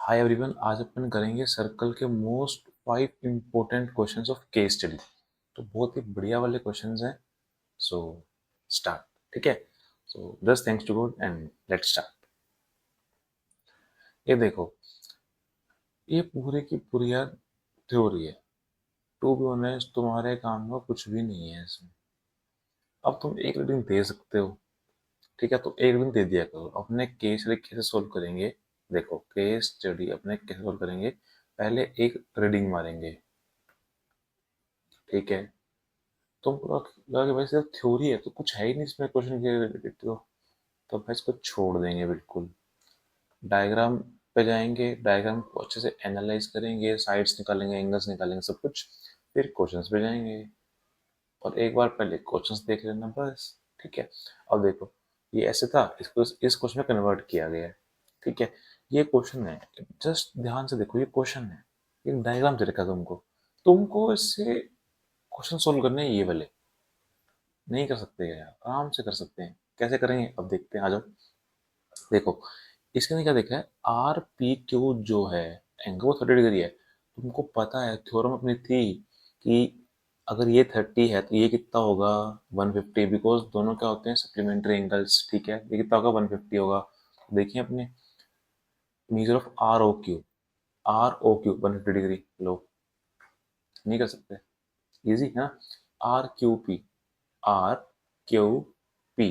Hi everyone, आज अपन करेंगे circle के most 5 important questions of case study. तो बहुत ही बढ़िया वाले क्वेश्चंस हैं। So start. ठीक है। So just thanks to God and let's start. ये देखो, ये पूरी की पूरी यार थ्योरी है। टू बी ऑनेस्ट, तुम्हारे काम का कुछ भी नहीं है इसमें। अब तुम एक रीडिंग दे सकते हो, ठीक है, तो एक रीडिंग दे दिया करो। अपने केस स्टडी कैसे सोल्व करेंगे? देखो, केस स्टडी अपने कैसे सोल्व करेंगे, पहले एक रीडिंग मारेंगे, ठीक है। तुमको लगा कि भाई सिर्फ थ्योरी है तो कुछ है ही नहीं इसमें क्वेश्चन के रिलेटेड, तो भाई इसको छोड़ देंगे बिल्कुल। डायग्राम पे जाएंगे, डायग्राम को अच्छे से एनालाइज करेंगे, साइड्स निकालेंगे, एंगल्स निकालेंगे, सब कुछ। फिर क्वेश्चंस पे जाएंगे और एक बार पहले क्वेश्चंस देख लेना बस। ठीक है। अब देखो, ये ऐसे था, इसको इस क्वेश्चन में कन्वर्ट किया गया है। ठीक है। ये क्वेश्चन है, जस्ट ध्यान से देखो, ये क्वेश्चन है, एक डायग्राम दे रखा है तुमको। तुमको इससे क्वेश्चन सोल्व करने हैं ये वाले। नहीं कर सकते यार, आराम से कर सकते हैं। कैसे करेंगे अब देखते हैं, आ जाओ। देखो, इसके अंदर क्या देखा है, आर पी क्यू जो है, एंगल वो 30 डिग्री है। तुमको पता है, थ्योरम अपनी थी कि अगर ये 30 है तो ये कितना होगा, 150, बिकॉज दोनों क्या होते हैं, सप्लीमेंट्री एंगल्स। ठीक है, ये कितना होगा, 150 होगा। देखिए अपने major of R O Q, R O Q 150 degree. लो, नहीं कर सकते, इजी है ना। R Q P, R Q P,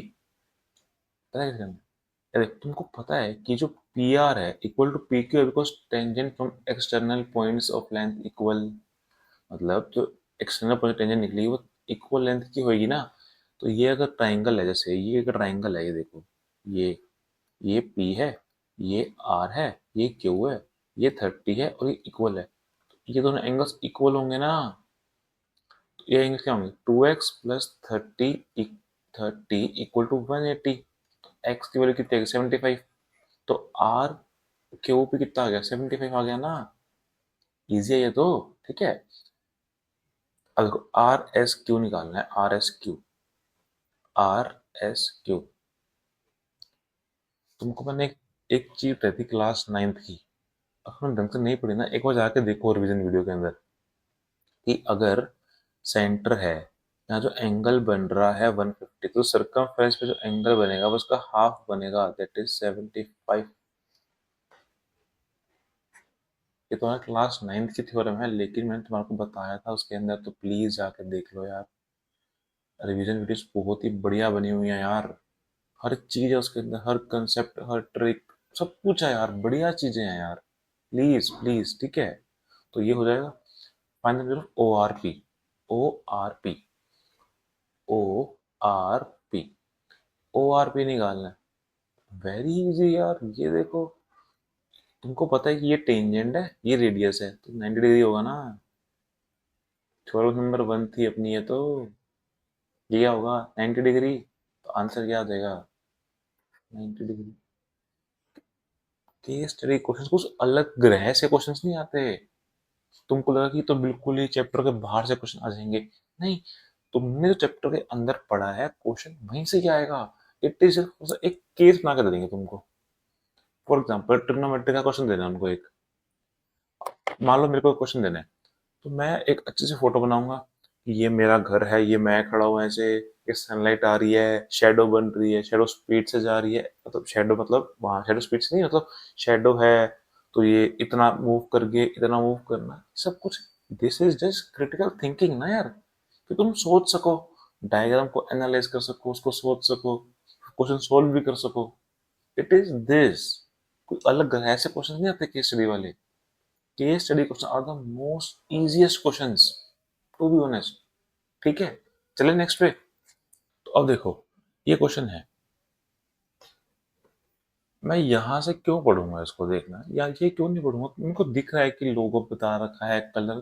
पता है कैसे करना है? अरे तुमको पता है कि जो पी आर है इक्वल टू पी क्यू है, because tangent from external points of length equal. मतलब जो एक्सटर्नल पॉइंट टेंजेंट निकली वो इक्वल लेंथ की होगी ना। तो ये अगर ट्राइंगल है, जैसे ये अगर ट्राइंगल है, ये देखो, ये पी है, ये आर है, ये क्यू है, ये 30 है और ये इक्वल है। तो ये दोनों एंगल्स इक्वल होंगे ना। तो ये एंगल क्या होंगे, 2x plus 30 equal to 180। X की वैल्यू कितनी है, 75। तो आर क्यू पे कितना आ गया, 75 आ गया ना। इजी है ये तो। ठीक है। अब देखो, आर एस क्यू निकालना है, R S Q, R S Q. तुमको मैंने एक चीज पढ़ी थी क्लास 9th की, अगर ढंग से नहीं पढ़ी ना, एक बार जाके देखो रिवीजन वीडियो के अंदर, कि अगर सेंटर है, यहाँ जो एंगल बन रहा है 150, तो सर्कमफ्रेंस पे जो एंगल बनेगा वो उसका हाफ बनेगा, दैट इज 75। ये तो हमारे क्लास 9th की थ्योरम है, लेकिन मैंने तुम्हारे को बताया था उसके अंदर, तो प्लीज जाके देख लो यार। रिवीजन वीडियोस बहुत ही बढ़िया बनी हुई है यार। हर चीज है उसके अंदर, हर कंसेप्ट, हर ट्रिक, सब कुछ है यार, बढ़िया चीजें हैं यार। प्लीज प्लीज, ठीक है। तो ये हो जाएगा final O R P, O R P, O R P, O R P निकालना है। वेरी इजी यार, ये देखो, तुमको पता है कि ये टेंजेंट है, ये रेडियस है, तो 90 डिग्री होगा ना। थ्योरम नंबर 1 थी अपनी ये तो। ये क्या होगा, 90 डिग्री। तो आंसर क्या आ जाएगा, 90 डिग्री। केस स्टडी क्वेश्चन कुछ अलग ग्रह से क्वेश्चंस नहीं आते। तुमको लगा कि तो बिल्कुल ही चैप्टर के बाहर से क्वेश्चन आ जाएंगे, नहीं। तुमने जो चैप्टर के अंदर पढ़ा है, क्वेश्चन वहीं से क्या आएगा। इट इज एक केस बना के दे देंगे तुमको। फॉर एग्जाम्पल ट्रिग्नोमेट्री का क्वेश्चन देना है उनको एक। मान लो मेरे को क्वेश्चन देना है, तो मैं एक अच्छी सी फोटो बनाऊंगा कि ये मेरा घर है, ये मैं खड़ा हुआ ऐसे, ये सनलाइट आ रही है, शेडो बन रही है, शेडो स्पीड से जा रही है, मतलब शेडो मतलब वहाँ शेडो स्पीड से नहीं, मतलब शेडो है, तो ये इतना मूव करके इतना मूव करना, सब कुछ। This is just critical thinking ना यार, कि तुम सोच सको, डायग्राम को एनालाइज कर सको, उसको सोच सको, क्वेश्चन सोल्व भी कर सको। It is this. कोई अलग ऐसे क्वेश्चन नहीं आते केस स्टडी वाले। Case study question are the most easiest questions, to be honest. ठीक है। चले नेक्स्ट पे। तो अब देखो, ये क्वेश्चन है, मैं यहां से क्यों पढ़ूंगा इसको, देखना, या ये क्यों नहीं पढ़ूंगा, तुमको दिख रहा है कि लोगो बता रखा है, कलर,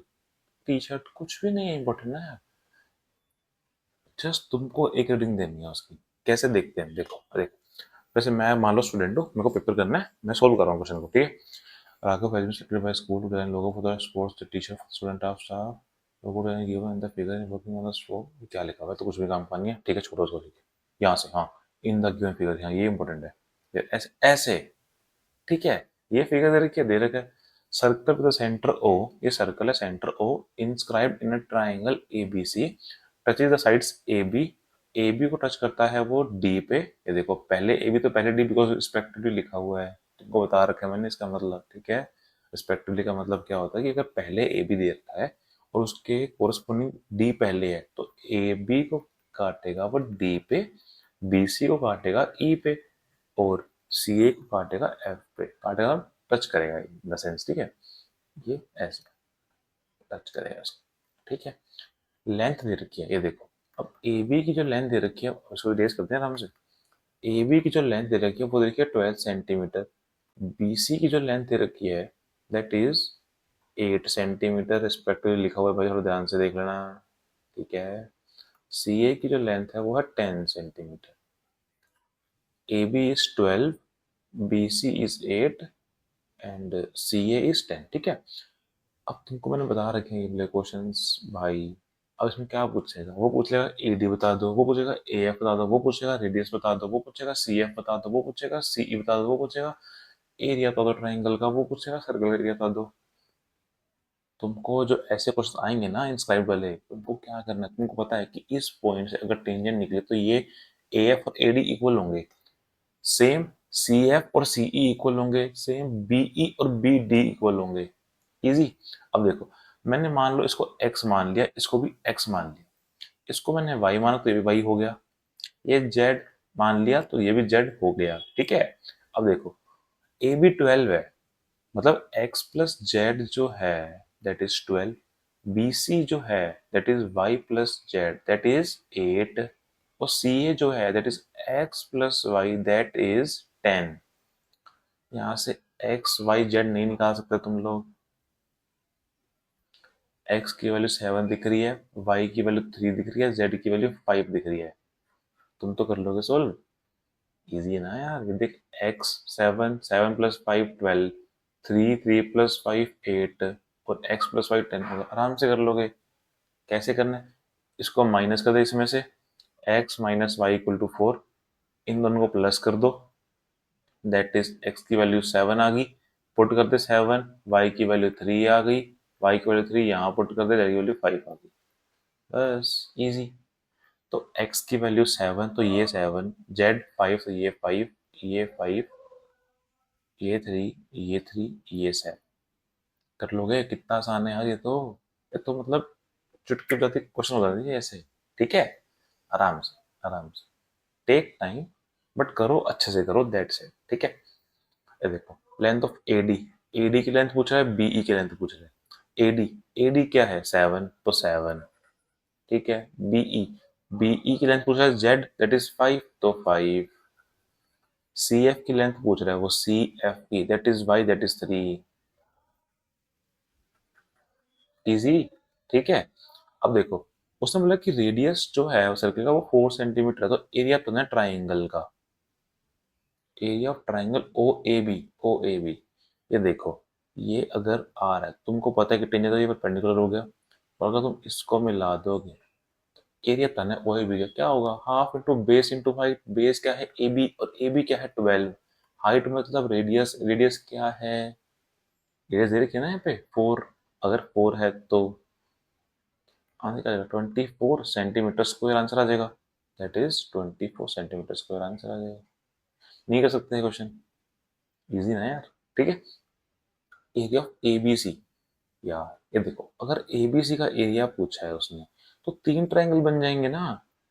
टी शर्ट, कुछ भी नहीं है इंपॉर्टेंट ना यार। जस्ट तुमको एक रीडिंग देनी है उसकी। कैसे देखते हैं, देखो देख, वैसे मैं मान लो स्टूडेंट हूँ, मेरे को पेपर करना है, मैं सोल्व कर रहा हूँ क्वेश्चन को, ठीक है। Raghav has been selected by school to design logo for the sports, the teacher, student of staff, logo design given and the figure is working on the stroke। ये क्या लिखा हुआ है, तो कुछ भी काम का नहीं है, ठीक है, छोड़ो उसको, लिखे यहाँ से, हाँ, इन द गिवन फिगर, हाँ ये इंपॉर्टेंट है। फिर ऐसे ऐसे, ठीक है। ये फिगर दे रखी है, दे रखा है circle with the centre O, ये सर्कल है centre O inscribed in a triangle ABC touches the sides AB, AB को टच करता है वो डी पे। ये देखो पहले एबी तो पहले डी, बिकॉज रिस्पेक्टिवली लिखा हुआ है, तुमको बता रखा है मैंने इसका मतलब, ठीक है। रिस्पेक्टिवली का मतलब क्या होता है कि अगर पहले ए बी दे रखा है और उसके कोरस्पोंडिंग डी पहले है तो ए बी को काटेगा वो डी पे, बी सी को काटेगा ई पे, और सी ए को काटेगा एफ पे, काटेगा टच करेगा इन द सेंस, ठीक है। ये ऐसे टच करेगा इसको, ठीक है। लेंथ दे रखी है, ये देखो अब ए बी की जो लेंथ दे रखी है उसको रेस करते हैं आराम से। ए बी की जो लेंथ दे रखी है वो दे रखी है 12 सेंटीमीटर, बी सी की जो लेंथ दे रखी है दैट इज 8 सेंटीमीटर, रिस्पेक्टिवली लिखा हुआ है भाई, थोड़ा ध्यान से देख लेना, ठीक है। सी ए की जो लेंथ है वो है 10 centimetre, A B is 12, B C is 8 and C A is 10, ठीक है। अब तुमको मैंने बता रखे हैं ये वाले क्वेश्चंस भाई। अब इसमें क्या पूछेगा, वो पूछ लेगा ए डी बता दो, वो पूछेगा ए एफ बता दो, वो पूछेगा रेडियस बता दो, वो पूछेगा सी एफ बता दो, वो पूछेगा सी ई बता दो, वो पूछेगा एरिया बता दो ट्राइंगल का, वो पूछेगा सर्कल एरिया बता दो। तुमको जो ऐसे क्वेश्चन आएंगे ना इंस्क्राइब वाले, तुमको क्या करना है, तुमको पता है कि इस पॉइंट से अगर टेंजेंट निकले तो ये ए एफ और ए डी इक्वल होंगे, सेम सी एफ और सी ई इक्वल होंगे, सेम बी ई और बी डी इक्वल होंगे। इजी। अब देखो मैंने मान लो इसको x मान लिया, इसको भी x मान लिया, इसको मैंने y माना तो ये भी y हो गया, ये z मान लिया तो ये भी z हो गया, ठीक है। अब देखो ए बी 12 है, मतलब x प्लस जेड जो है दैट इज 12, बी सी जो है that is y plus z that is 8, और सी ए जो है that is x plus y that is 10। यहाँ से x y z नहीं निकाल सकते तुम लोग, x की वैल्यू 7 दिख रही है, y की वैल्यू 3 दिख रही है, z की वैल्यू 5 दिख रही है, तुम तो कर लोगे सोल्व, इजी है ना यार। ये देख x 7, 7 प्लस 5 12, 3 3 प्लस 5 8 और x प्लस 5 10 होगा, आराम से कर लोगे। कैसे करना है, इसको माइनस कर दे इसमें से, x minus y equal to 4, इन दोनों को प्लस कर दो, दैट इज x की वैल्यू 7 आ गई, पुट कर दे 7, y की वैल्यू 3 आ गई, y की वैल्यू 3 यहाँ पुट कर दे, z की वैल्यू 5 आ गई, बस इजी। तो x की वैल्यू 7 तो ये 7, z 5 तो ये 5, ये 5, ये 3, ये 3, ये 7, कर लोगे। कितना आसान है यार ये तो मतलब चुटकी बजाती क्वेश्चन हो जाती है ऐसे, ठीक है। आराम से आराम से, टेक टाइम बट करो अच्छे से करो, दैट से, ठीक है। ये देखो लेंथ ऑफ एडी, एडी की लेंथ पूछ रहा है, बीई की लेंथ पूछ रहा है। एडी, एडी क्या है 7 तो 7, ठीक है। बीई, बीई की लेंथ पूछ रहा है जेड दैट इज 5 तो 5, सी एफ की लेंथ पूछ रहा है वो सी एफ की that is y that is 3, easy, ठीक है। अब देखो उसने बोला कि रेडियस जो है सर्कल का वो 4 सेंटीमीटर है, तो एरिया तो ना ट्राइंगल का, area of triangle O A B, O A B. ये देखो ये अगर आर है, तुमको पता है कि टेंजेंट तो ये परपेंडिकुलर हो गया, और अगर तुम इसको मिला दोगे एरिया तन है ओ ए बी का क्या होगा, half into base into height, base क्या है ए बी और ए बी क्या है 12, हाइट में मतलब रेडियस, रेडियस क्या है, रेडियस दे रखी है ना यहाँ पे 4, अगर 4 है तो आंसर क्या आ जाएगा 24 सेंटीमीटर स्क्वायर आंसर आ जाएगा, that is 24 centimetre square answer आ जाएगा। नहीं कर सकते क्वेश्चन, इजी ना यार, ठीक है। Area of A B C, यार ये देखो अगर ए बी सी का एरिया पूछा है उसने तो 3 ट्राइंगल बन जाएंगे ना।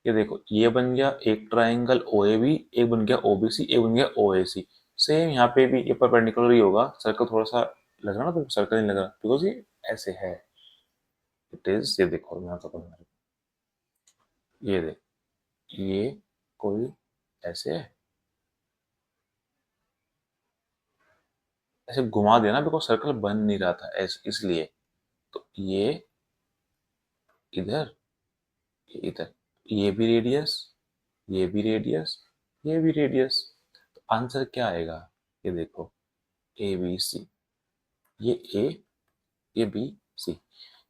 ये देखो ये बन गया एक ट्राइंगल ओ ए बी, एक बन गया ओ बी सी, एक बन गया ओ ए सी, सेम यहाँ पे भी ये परपेंडिकुलर ही होगा, सर्कल थोड़ा सा लग रहा ना तुमको, सर्कल नहीं लग रहा बिकॉज ये ऐसे है, इट इज, ये देखो यहाँ तो ये देख, ये कोई ऐसे है, ऐसे घुमा दिया ना बिकॉज सर्कल बन नहीं रहा था ऐसे, इसलिए तो ये इधर, ये इधर, ये भी रेडियस, ये भी रेडियस, ये भी रेडियस, तो आंसर क्या आएगा, ये देखो ए बी सी, ये ए, ये बी सी।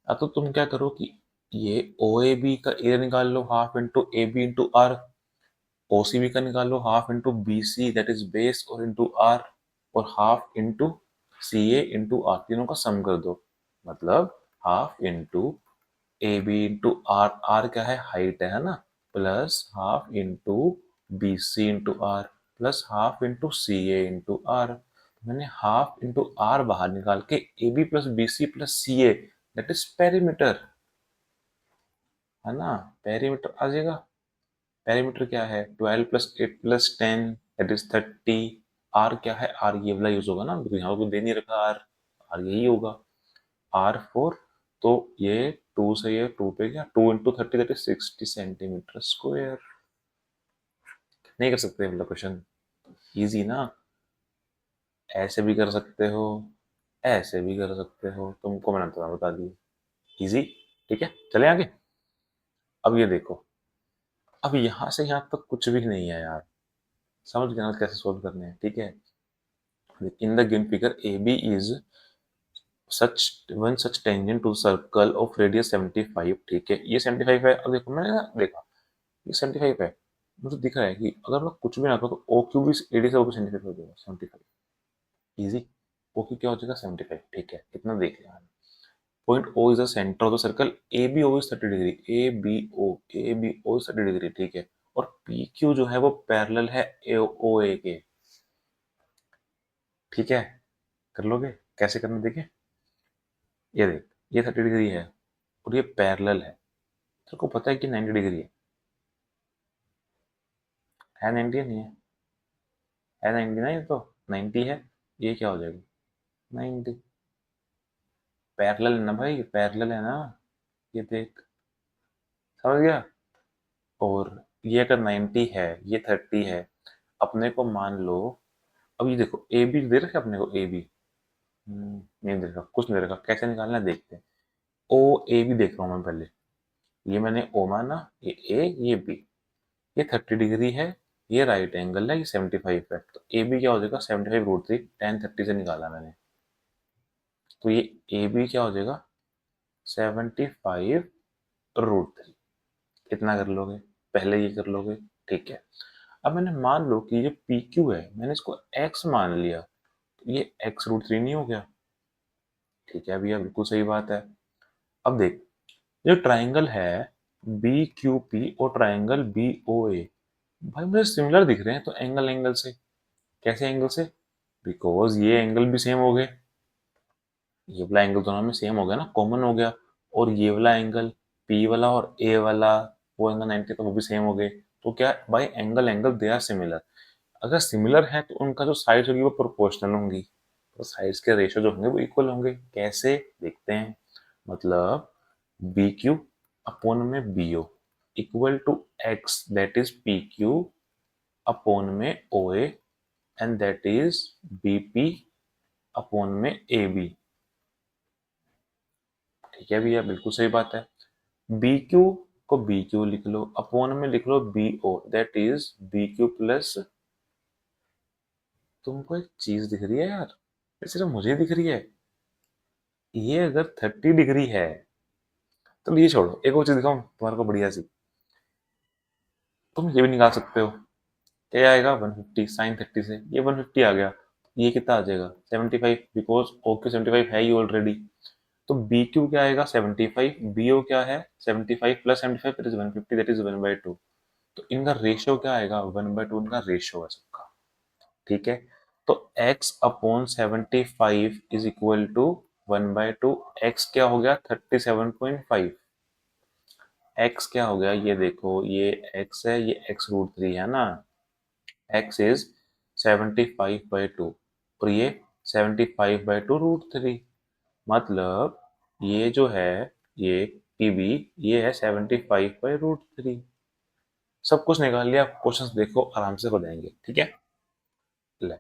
अब तो तुम क्या करो कि ये ओ ए बी का एरिया निकाल लो, half into A B into R, O C B का निकाल लो half into B C that is base और इंटू आर, और half into C A into R, तीनों का सम कर दो, मतलब half into A B into R, R क्या है हाइट है ना, plus half into B C into R plus half into C A into R. मैंने हाफ इंटू आर बाहर निकाल के A B plus B C plus C A, that is perimeter, है ना, पेरीमीटर आ जाएगा। पेरीमीटर क्या है 12 plus 8 plus 10 that is 30। R क्या है, आर ये वाला यूज होगा ना, बिकॉज यहाँ को दे नहीं रखा आर, आर यही होगा R4। तो ये 2 से ये 2 पे गया, 2 into 30 that is 60 centimetre square. नहीं कर सकते मतलब क्वेश्चन, इजी ना, ऐसे भी कर सकते हो, ऐसे भी कर सकते हो, तुमको मैंने तो बता दी, इजी। ठीक है, चले आगे। अब ये देखो, अब यहाँ से यहाँ तक कुछ भी नहीं है यार, समझ गए ना कैसे सोल्व करने हैं, ठीक है। In the given figure A B is such one such tangent to circle of radius 75, ठीक है, ये 75 है। अब देखो मैंने ना देखा ये 75 है, मुझे दिख रहा है कि अगर मैं कुछ भी ना करूँ तो ओ क्यू भी एडी से वो 75 हो जाएगा, 75 इजी। ओ क्यू क्या हो जाएगा 75, ठीक है, इतना देख लिया। Point O is the centre of the circle, A B O is 30 degree, A B O is 30 degree, ठीक है। और पी क्यू जो है वो पैरेलल है ओ ए के, ठीक है। कर लोगे, कैसे करना देखें, ये देख, ये 30 डिग्री है और ये पैरेलल है, तेरे को पता है कि 90 डिग्री है 90 नहीं है 90 ना, ये तो 90 है, ये क्या हो जाएगा 90, पैरेलल है ना भाई, पैरेलल है ना, ये देख, समझ गया। और ये अगर 90 है, ये 30 है, अपने को मान लो, अब ये देखो ए बी दे रखा है अपने को, ए बी नहीं दे रखा, कुछ नहीं दे रखा, कैसे निकालना है देखते हैं। ओ ए बी देख रहा हूँ मैं पहले, ये मैंने ओ माना, ये ए ये बी, ये 30 डिग्री है, ये राइट एंगल है, ये 75 है, तो ए बी क्या हो जाएगा 75 रूट 3, टेन 30 से निकाला मैंने, तो ये ए बी क्या हो जाएगा 75 रूट 3, कितना कर लोगे, पहले ये कर लोगे, ठीक है। अब मैंने मान लो कि ये पी क्यू है, मैंने इसको एक्स मान लिया, तो ये एक्स रूट 3 नहीं हो गया, ठीक है भैया, बिल्कुल सही बात है। अब देख, ये ट्राइंगल है बी क्यू पी और ट्राइंगल बी ओ ए, भाई मुझे सिमिलर दिख रहे हैं, तो एंगल एंगल से, कैसे एंगल से, बिकॉज ये एंगल भी सेम हो गए, ये वाला एंगल दोनों में सेम हो गया ना, कॉमन हो गया, और ये वाला एंगल पी वाला और ए वाला वो एंगल 90 तो वो भी सेम हो गए, तो क्या भाई angle angle they are similar. अगर सिमिलर है तो उनका जो साइड्स होगी वो प्रोपोर्शनल होंगी, तो साइड्स के रेशियो जो होंगे वो इक्वल होंगे, कैसे देखते हैं, मतलब बी क्यू अपॉन में B O equal to X that is P Q upon में O A and that is B P upon में ए बी, ठीक है भैया, बिल्कुल सही बात है। बी क्यू को बी क्यू लिख लो, अपॉन में लिख लो B O that is B Q plus, तुमको एक चीज दिख रही है यार, ये सिर्फ मुझे दिख रही है, ये अगर 30 डिग्री है, तो ये छोड़ो, एक और चीज दिखाऊं तुम्हारे को बढ़िया सी, तुम ये भी निकाल सकते हो, क्या आएगा 150 साइन 30 से, ये 150 आ गया, ये कितना आ जाएगा 75, बिकॉज ओ क्यू 75 है ही ऑलरेडी, तो बी क्यू क्या आएगा 75, बी ओ क्या है 75 plus 75 that is 150 that is 1/2, तो इनका रेशियो क्या आएगा 1/2, इनका रेशियो है सबका, ठीक है। तो x upon 75 is equal to 1/2, x क्या हो गया 37.5, x क्या हो गया ये देखो, ये x है, ये x रूट 3 है ना, x इज 75/2 और ये 75/2 रूट 3, मतलब ये जो है, ये pb, ये है 75/√3, सब कुछ निकाल लिया, क्वेश्चंस देखो आराम से हो जाएंगे, ठीक है। ले,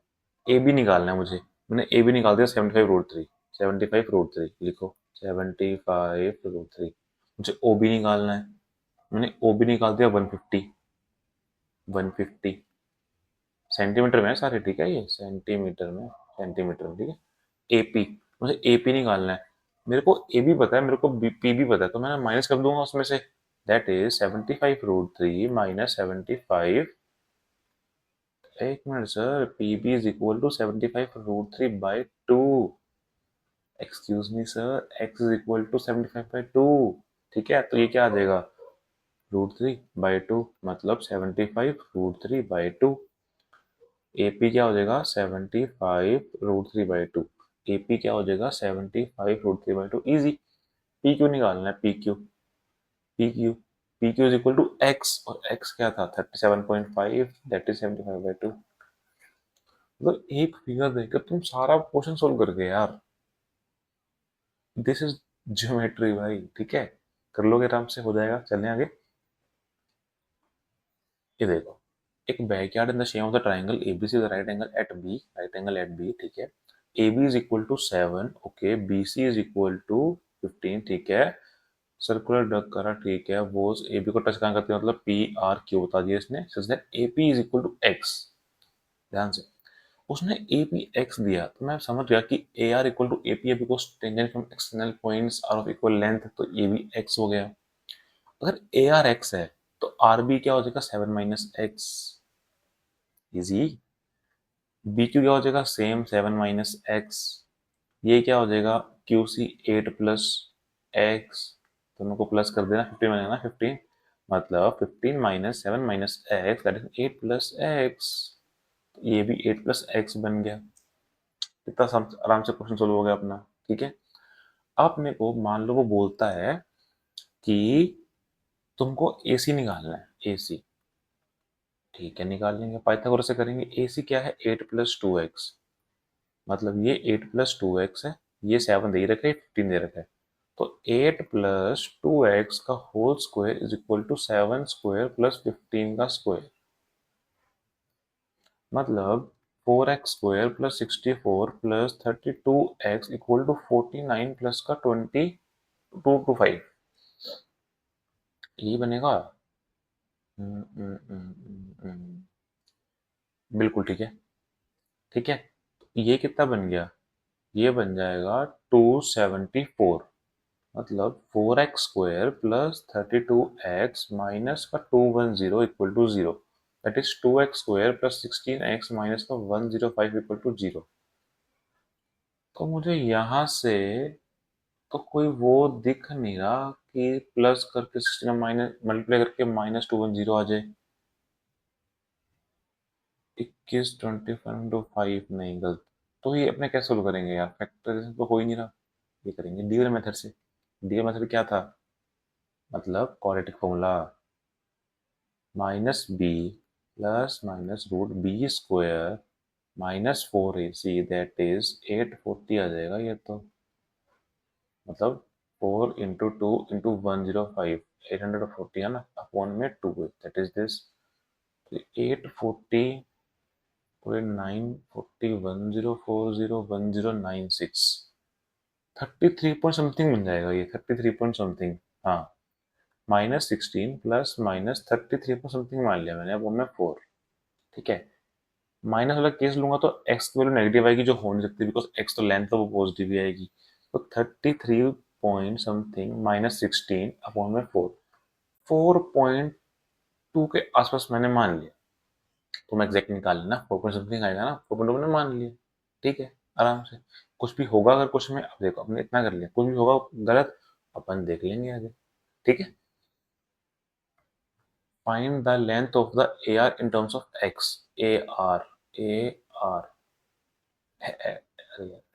ए बी निकालना है मुझे, मैंने ए बी निकाल दिया 75/√3, 75/√3 लिखो, 75/√3, मुझे ओ बी निकालना है, मैंने ओ बी निकाल दिया 150, 150 सेंटीमीटर में है सारे, ठीक है, ये सेंटीमीटर में, सेंटीमीटर में, ठीक है। एपी, मुझे एपी निकालना है, मेरे को ए बी पता है, मेरे को पी भी पता है, तो मैं माइनस कर दूंगा उसमें से, दैट इज 75/√3 माइनस 75 एक minute sir, P B is equal to 75√3/2। Excuse me sir, x is equal to 75/2। ठीक है, तो ये क्या आ जाएगा, √3/2, मतलब 75√3/2। एपी क्या हो जाएगा, 75√3/2। एपी क्या हो जाएगा, 75√3/2। इजी। पी क्यू निकालना है, P Q. P Q P Q is equal to x, और एक्स क्या था, 37.5, दैट इज 75/2। मतलब एक फिगर देकर तुम सारा क्वेश्चन सोल्व कर गए यार। दिस इज ज्योमेट्री भाई, ठीक है, कर लोगे आराम से, हो जाएगा। चलें आगे। ये देखो, एक backyard in the shape of the triangle ABC the right angle at B, right angle at B, ठीक है। AB is equal to 7, okay, BC is equal to 15, ठीक है। सर्कुलर डक करा, ठीक है, वो AB को टच कहाँ करती है, मतलब PRQ बता दिया इसने, such that AP is equal to X। ध्यान से, उसने AP X दिया तो मैं समझ गया कि AR इक्वल टू AP है, because tangent from external points are of equal length, तो ये भी X हो गया। अगर AR X है तो RB क्या हो जाएगा, 7 माइनस एक्स। इजी। BQ क्या हो जाएगा, सेम 7 माइनस एक्स। ये क्या हो जाएगा, QC 8 प्लस एक्स। दोनों को प्लस कर देना, 15 बनेगा ना, 15, मतलब 15 minus 7 minus x, that is 8 plus x. ये भी 8 प्लस एक्स बन गया। इतना आराम से क्वेश्चन सोल्व हो गया अपना, ठीक है। अब मेरे को मान लो वो बोलता है कि तुमको AC निकालना है, AC, ठीक है, निकाल लेंगे, पाइथागोरस से करेंगे। AC क्या है, 8 प्लस 2x, मतलब ये 8 प्लस 2x है, ये 7 दे रखा है, 15 दे रखा है, तो 8 प्लस 2x का whole square is equal to 7 square plus 15 का स्क्वायर, मतलब 4x square plus 64 plus 32x equal to 49 plus का 22 यही बनेगा। हम्म, हम्म, हम्म, बिल्कुल ठीक है, ठीक है। ये कितना बन गया, ये बन जाएगा 274, मतलब 4x square plus 32x minus का 210 equal to 0, that is 2x square plus 16x minus का 105 इक्वल टू 0। तो मुझे यहाँ से तो कोई वो दिख नहीं रहा कि प्लस करके 16 माइनस मल्टीप्लाई करके -210 आ जाए। 21 25 नहीं, गलत। तो ये अपने कैसे सोल्व करेंगे यार, फैक्टराइजेशन तो हो ही नहीं रहा। ये करेंगे डीअर मेथड से। डीअर मेथड क्या था, मतलब quadratic formula, minus B plus minus root B square -4AC, that is 840 आ जाएगा ये तो, मतलब 4 इंटू 2 इंटू 105, 840 है ना, अपॉन में 2, that is this, 840, 940, 1040, 1096, 33 point something बन जाएगा ये, 33 पॉइंट समथिंग। हाँ, -16 प्लस -33 पॉइंट समथिंग मान लिया मैंने, अब मैं 4, ठीक है। माइनस वाला केस लूंगा तो एक्स की वैल्यू नेगेटिव आएगी, जो हो नहीं सकती, बिकॉज एक्स तो लेंथ है, वो पॉजिटिव ही आएगी। तो 33 पॉइंट समथिंग -16 अपॉन में 4, 4.2 के आसपास मैंने मान लिया। तो मैं एग्जैक्ट निकाल लेना, 4 पॉइंट समथिंग आएगा ना, 4.2 मैंने मान लिया, ठीक है, आराम से। कुछ भी होगा अगर क्वेश्चन में, अब देखो हमने इतना कर लिया, कुछ भी होगा गलत अपन देख लेंगे आगे, ठीक है। Find the length of the A R in terms of X. A R, A R,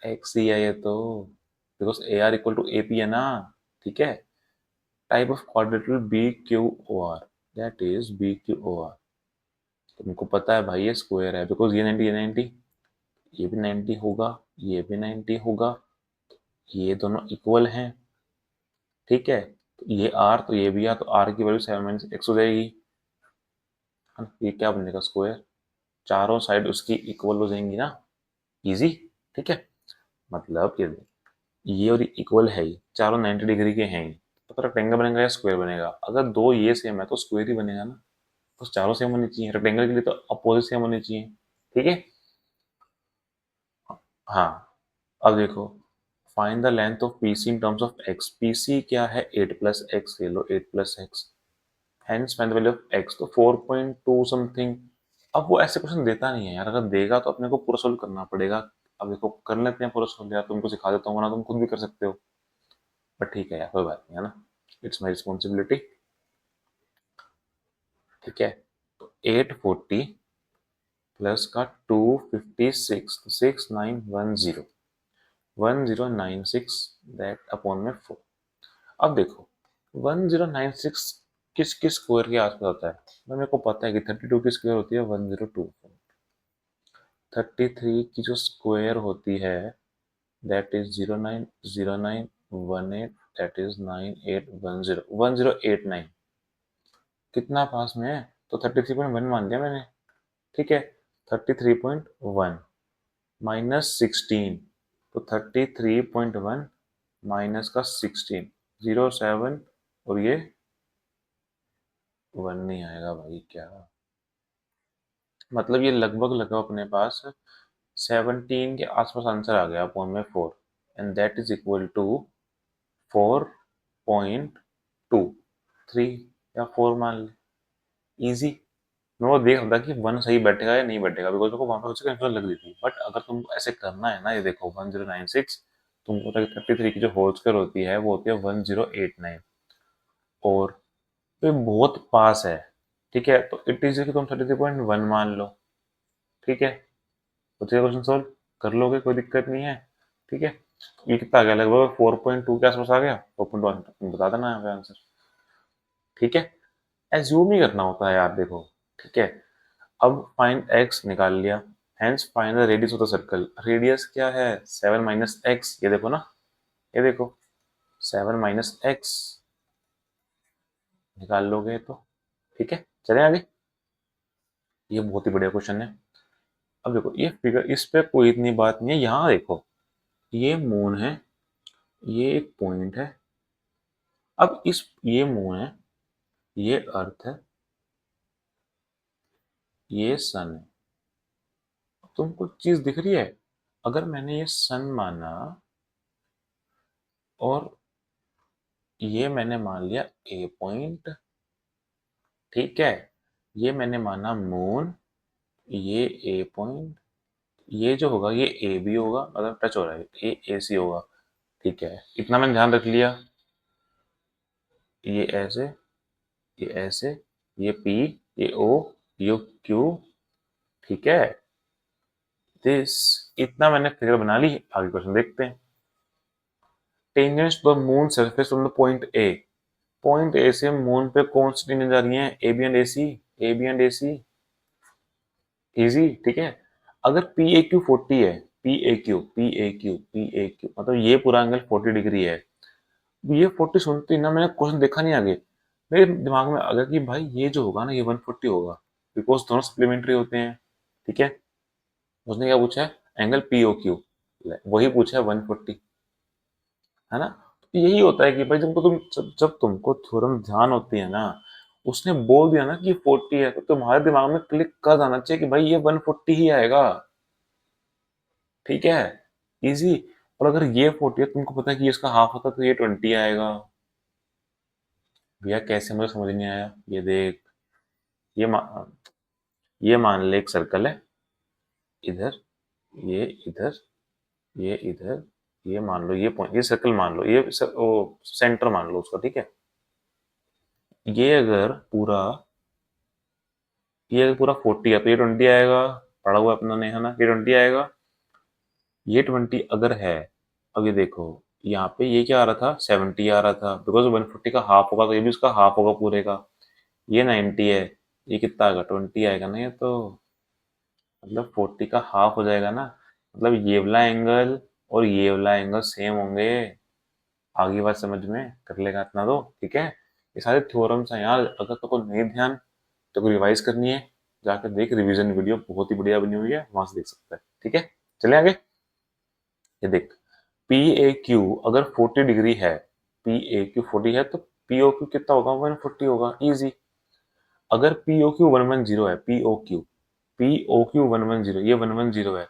X ही है ये तो, because A R equal to A P है ना, ठीक है। Type of quadratic B Q O R, that is B Q O R. तुमको पता है भाई ये स्क्वायर है, बिकॉज ये 90 ये भी 90 होगा, ये भी 90 होगा, ये दोनों इक्वल हैं, ठीक है। तो ये आर, तो ये भी आर, तो आर की वैल्यू 7 - x हो जाएगी, है ना? ये क्या बनेगा, स्क्वायर, चारों साइड उसकी इक्वल हो जाएंगी ना, इजी, ठीक है। मतलब ये और इक्वल है ही, चारों 90 डिग्री के हैं ही, तो रेक्टेंगल बनेगा या स्क्वायर बनेगा, अगर दो ये सेम है तो स्क्वायर ही बनेगा ना, तो चारों सेम होनी चाहिए, रेक्टेंगल के लिए तो अपोजिट सेम होनी चाहिए, ठीक है। हाँ, अब देखो, find the length of PC in terms of x. PC क्या है, 8 प्लस एक्स, ले लो 8 plus x, hence find the value of x, तो 4.2 समथिंग अब वो ऐसे क्वेश्चन देता नहीं है यार, अगर देगा तो अपने को पूरा सोल्व करना पड़ेगा। अब देखो कर लेते हैं पूरा सोल्व, यार तुमको सिखा देता हूँ, वरना तुम खुद भी कर सकते हो। बट ठीक है यार, कोई बात नहीं है ना, इट्स माई रिस्पॉन्सिबिलिटी। ठीक है, तो 840 प्लस का 256, 6910, 1096 दैट अपॉन में 4। अब देखो 1096 किस किस स्क्वायर के आसपास होता है, तो मेरे को पता है कि 32 की स्क्वायर होती है 102, 33 की जो स्क्वायर होती है दैट इज 090918, दैट इज 9810, 1089। कितना पास में है, तो 33.1 मान लिया मैंने। ठीक है, 33.1 माइनस 16, तो 33.1 माइनस का 16, 07, और ये 1 नहीं आएगा भाई क्या, मतलब ये लगभग लगभग अपने पास 17 के आसपास आंसर आ गया अपॉन में 4, and that is equal to 4.23 या 4 मान ले, इजी। मैं वो देख रहा था कि 1 सही बैठेगा या नहीं बैठेगा, बिकॉज मेरे को वहां पे उससे कंफ्यूजन लग रही थी। बट अगर तुम ऐसे करना है ना, ये देखो 1096, तुमको पता है 33 की जो होल स्क्वायर होती है वो होती है 1089, और तो ये बहुत पास है। ठीक है, तो इट इज कि तुम 33.1 मान लो। ठीक है, तो क्वेश्चन सॉल्व कर लोगे, कोई दिक्कत नहीं है। ठीक है, ये कितना आ गया, लगभग 4.2 के आसपास आ गया, 4.1 तुम बता देना यहाँ पे आंसर। ठीक है, एज्यूम ही करना होता है यार, देखो। ठीक है, अब फाइंड एक्स निकाल लिया, hence find the radius of the circle. Radius क्या है, 7 माइनस एक्स, ये देखो ना, ये देखो 7 माइनस एक्स निकाल लोगे तो। ठीक है, चले आगे, ये बहुत ही बढ़िया क्वेश्चन है। अब देखो ये फिगर, इस पे कोई इतनी बात नहीं है, यहाँ देखो ये मून है, ये एक पॉइंट है। अब इस, ये मून है, ये अर्थ है, ये सन है। तुमको चीज दिख रही है, अगर मैंने ये सन माना और ये मैंने मान लिया ए पॉइंट, ठीक है, ये मैंने माना मून, ये ए पॉइंट, ये जो होगा ये ए बी होगा, मतलब टच हो रहा है, ए सी होगा। ठीक है, इतना मैंने ध्यान रख लिया, ये ऐसे, ये ऐसे, ये पी, ये ओ, ये क्यू। ठीक है, दिस, इतना मैंने फिगर बना ली। आगे क्वेश्चन देखते हैं। Tangents to the moon surface from the point A, point A से मून पे कौन सी टेंजेंट जा रही है, A B and A C, A B and A C, easy. ठीक है, अगर पी ए क्यू 40 है, P A Q, P A Q, P A Q, मतलब ये पूरा एंगल 40 डिग्री है, ये 40 सुनते ही ना, मैंने क्वेश्चन देखा नहीं आगे, मेरे दिमाग में आ गया कि भाई ये जो होगा ना ये 140 होगा, बिकॉज दोनों सप्लीमेंट्री होते हैं। ठीक है, उसने क्या पूछा है, एंगल पी ओ क्यू, वही पूछा है 140, है ना। तो यही होता है कि भाई जब तुमको थ्योरम ध्यान होती है ना, उसने बोल दिया ना कि 40 है, तो तुम्हारे दिमाग में क्लिक कर जाना चाहिए कि भाई ये 140 ही आएगा। ठीक है, इजी। और अगर ये 40 है, तुमको पता है कि इसका हाफ होता है, तो ये 20 आएगा। भैया कैसे, मुझे समझ नहीं आया, ये देख, ये ये मान ले एक सर्कल है, इधर, ये इधर, ये इधर, ये मान लो, ये पॉइंट, ये सर्कल मान लो, ये वो सेंटर मान लो उसका। ठीक है, ये अगर पूरा, ये अगर पूरा 40 है तो ये 20 आएगा, पढ़ा हुआ अपना ने, है ना, ये 20 आएगा। ये 20 अगर है, अब ये देखो, यहाँ पे ये क्या आ रहा था, 70 आ रहा था, बिकॉज 140 का हाफ होगा, तो ये भी उसका हाफ होगा पूरे का। ये 90 है, ये कितना आएगा, 20 आएगा ना, ये तो मतलब 40 का हाफ हो जाएगा ना, मतलब ये वाला एंगल और ये वाला एंगल सेम होंगे। आगे बात समझ में कर लेगा इतना तो। ठीक है, ये सारे थ्योरम्स हैं यार, अगर तो कोई नहीं ध्यान, तो कोई रिवाइज करनी है, जाकर देख, रिवीजन वीडियो बहुत ही बढ़िया बनी हुई है, वहां से देख सकता है। ठीक है, चले आगे। ये देख, पी ए क्यू अगर 40 डिग्री है, पी ए क्यू 40 है, तो पी ओ क्यू कितना होगा, 140 होगा, इजी। अगर पी ओ क्यू 110 है, P O Q, P O Q 110, ये 110 है,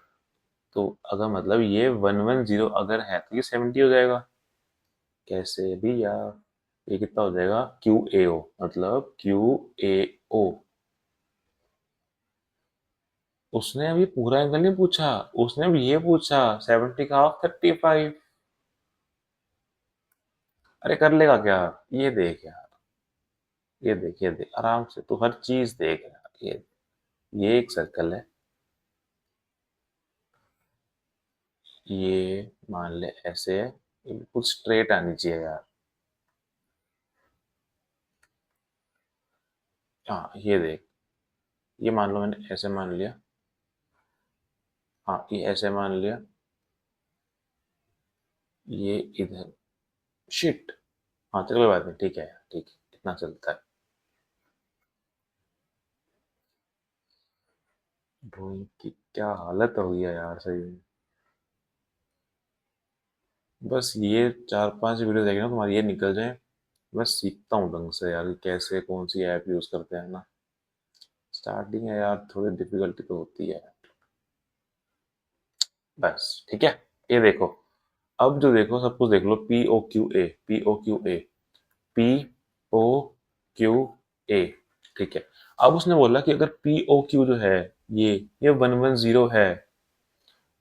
तो अगर मतलब ये 110 अगर है, तो ये 70 हो जाएगा। कैसे भी यार, ये कितना हो जाएगा, क्यू ए ओ, मतलब क्यू ए ओ, उसने अभी पूरा एंगल नहीं पूछा, उसने अभी ये पूछा 70 का हाफ 35। अरे कर लेगा क्या? ये देख यार, ये देख आराम से, तू हर चीज देख यार। ये एक सर्कल है, ये मान ले ऐसे है, ये बिल्कुल स्ट्रेट आनी चाहिए यार। हाँ ये देख, ये मान लो मैंने ऐसे मान लिया। हाँ ये ऐसे मान लिया, ये इधर। शिट। हाँ चलो कोई बात नहीं, ठीक है यार, ठीक है, इतना चलता है। ड्राइंग की क्या हालत हो गई है यार, सही में। बस ये 4-5 वीडियो देखे ना तुम्हारी, ये निकल जाए, बस सीखता हूँ ढंग से यार, कैसे कौन सी ऐप यूज करते हैं ना। स्टार्टिंग है यार, थोड़ी डिफिकल्टी तो होती है। बस ठीक है। ये देखो, अब जो देखो सब कुछ देख लो, P O Q A, ठीक है। अब उसने बोला कि अगर POQ जो है, ये 110 है,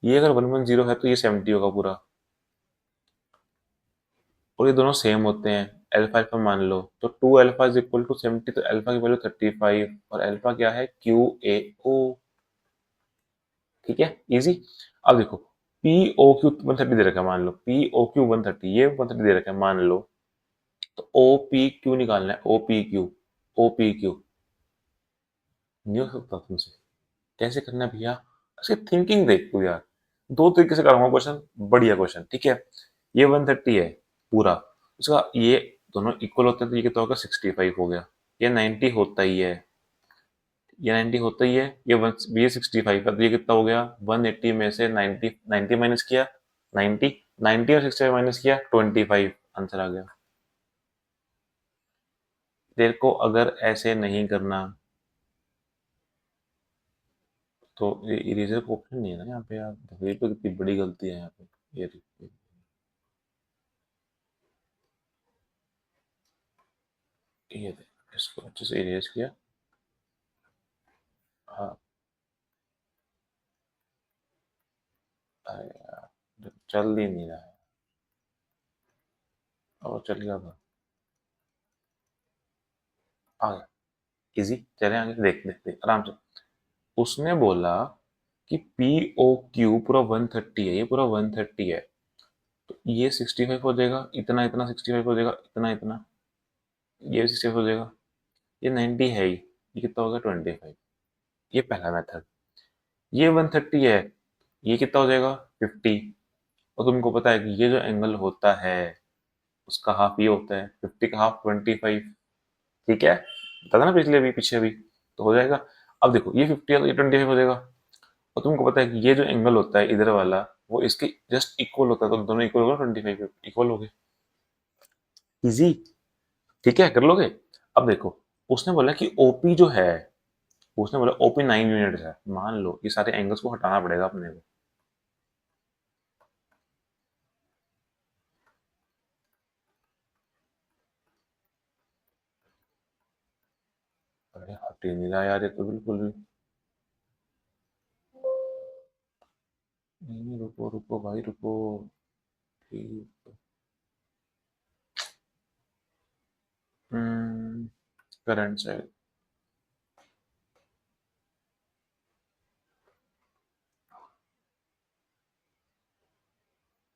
ये अगर 110 है तो ये 70 होगा पूरा। और ये दोनों सेम होते हैं, अल्फा अल्फा मान लो, तो 2 अल्फा इज इक्वल टू 70, तो अल्फा की वैल्यू 35, और अल्फा क्या है, QAO। ठीक है, इजी। अब देखो, POQ 130 दे रखा है, मान लो POQ 130, ये 130 दे रखा है मान लो, तो OPQ निकालना है, OPQ नहीं हो सकता तुमसे। कैसे करना है भैया? उसकी थिंकिंग देख तू यार। दो तरीके से करूंगा क्वेश्चन, बढ़िया क्वेश्चन, ठीक है। ये 130 है पूरा, उसका ये दोनों इक्वल होते हैं तो ये कितना होगा, 65 हो गया। ये 90 होता ही है, ये 90 होता ही है, ये 65 है, तो ये कितना हो गया, 180 में से 90 90 माइनस किया, 90, 90 और 65 माइनस किया, 25, आंसर आ गया। तेरे को अगर ऐसे नहीं करना, तो ये इरेजर का ऑप्शन नहीं है ना यहाँ पे यार, देखो ये तो कितनी बड़ी गलती है यहाँ पे। ये ये देख, इसको अच्छे से इरेज किया। हाँ। अरे यार चल ही नहीं रहा है, और चल गया था। आ गया, इजी, चले आगे, देख देख देख आराम से। उसने बोला कि POQ पूरा 130 है, ये पूरा 130 है, तो ये 65 हो जाएगा, इतना इतना 65 हो जाएगा, इतना इतना, ये 65 हो जाएगा, ये 90 है ही, ये कितना होगा, 25। ये पहला मेथड। ये 130 है, ये कितना हो जाएगा, 50। और तुमको पता है कि ये जो एंगल होता है, उसका हाफ ये होता है, 50 का हाफ 25। ठीक है, बता था ना पिछले भी, पीछे भी, तो हो जाएगा। अब देखो ये 50 है तो ये 25 हो जाएगा। और तुमको पता है कि ये जो एंगल होता है इधर वाला, वो इसके जस्ट इक्वल होता है, तो दोनों इक्वल होगा, 25 इक्वल हो गए। इजी। ठीक है, कर लोगे। अब देखो, उसने बोला कि ओपी जो है, उसने बोला ओपी 9 यूनिट्स है, मान लो ये सारे एंगल्स को हटाना पड़ेगा अपने को। अरे हट ही नहीं रहा यार, ये तो बिल्कुल भी। नहीं रुको रुको भाई रुको। ठीक। करंट से,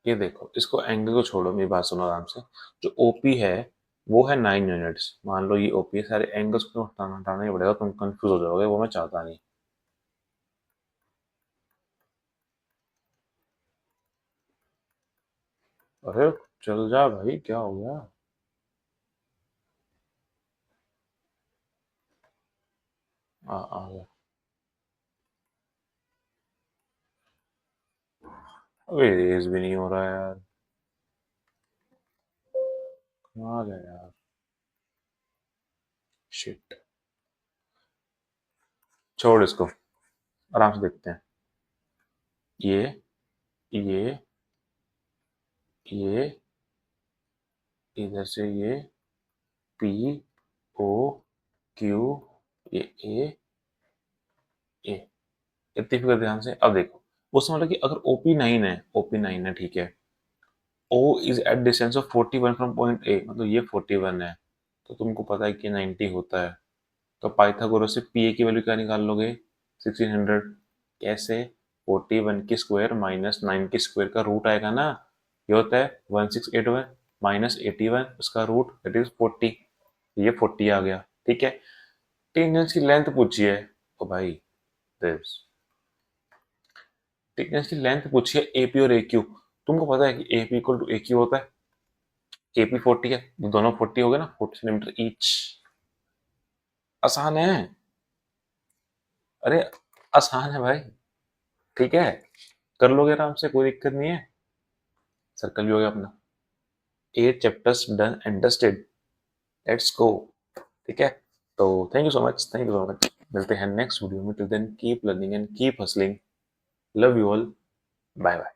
ये देखो, इसको एंगल को छोड़ो, मेरी बात सुनो आराम से। जो ओपी है वो है 9 यूनिट्स, मान लो ये ओपी है, सारे एंगल्स को हटाना हटाना ही पड़ेगा, तुम कंफ्यूज हो जाओगे, वो मैं चाहता नहीं। अरे चल जा भाई, क्या हो गया? आ गया। अबे रेस भी नहीं हो रहा यार, कहाँ गया यार, शिट। छोड़ इसको, आराम से देखते हैं। ये ये इधर से ये POQ, ये A, इतनी फिगर ध्यान से। अब देखो उसमें मतलब कि अगर OP9 है ठीक है, O is at distance of 41 from point A, मतलब ये 41 है, तो तुमको पता है कि 90 होता है, तो पाइथागोरस से पी ए की वैल्यू क्या निकाल लोगे, 1600। कैसे, 41 की स्क्वायर माइनस 9 की स्क्वायर का रूट आएगा ना, ये होता है 1681 माइनस 81, उसका रूट दैट इज 40, ये 40 आ गया ठीक है। टेंजेंस की लेंथ पूछी है, ओ भाई दिस, टेंजेंस की लेंथ पूछी है एपी और AQ। तुमको पता है कि AP इक्वल टू AQ होता है, AP 40 है, दोनों 40 हो गए ना, 40 सेंटीमीटर ईच। आसान है, अरे आसान है भाई, ठीक है, कर लोगे आराम से, कोई दिक्कत नहीं है। सर्कल भी हो गया अपना, 8 chapters done and dusted, let's go, ठीक है। तो thank you so much, thank you so much, मिलते हैं नेक्स्ट वीडियो में, till then keep learning and keep hustling, love you all, bye bye.